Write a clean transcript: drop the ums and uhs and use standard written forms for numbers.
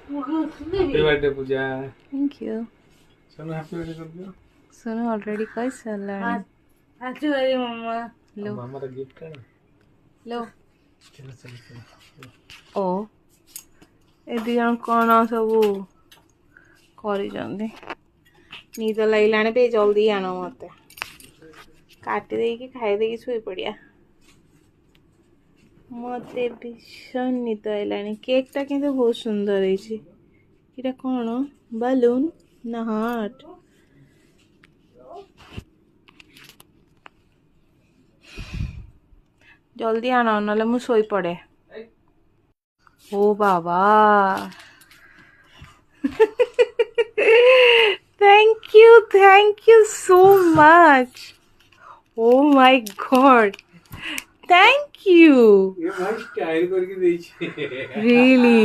Happy birthday Pooja. Thank you. Sonu happy birthday कर दियो। Sonu already कई सालानी। हैप्पी बर्थडे मम्मा। लो मामा का गिफ्ट है। लो चलो चलो चलो। ओ ए दी जन कौन सबू कर निद लगे पे जल्दी आण मत काटी देकी खाई देकी शुई पड़िया मत भीषण निद आइलानी केक टा किंतु बहुत सुंदर है कौन बालून ना हार्ट जल्दी आण ना मु शोई पड़े ओ बाबा thank you so much oh my god thank you ये भाई स्टाइल करके देई छे। really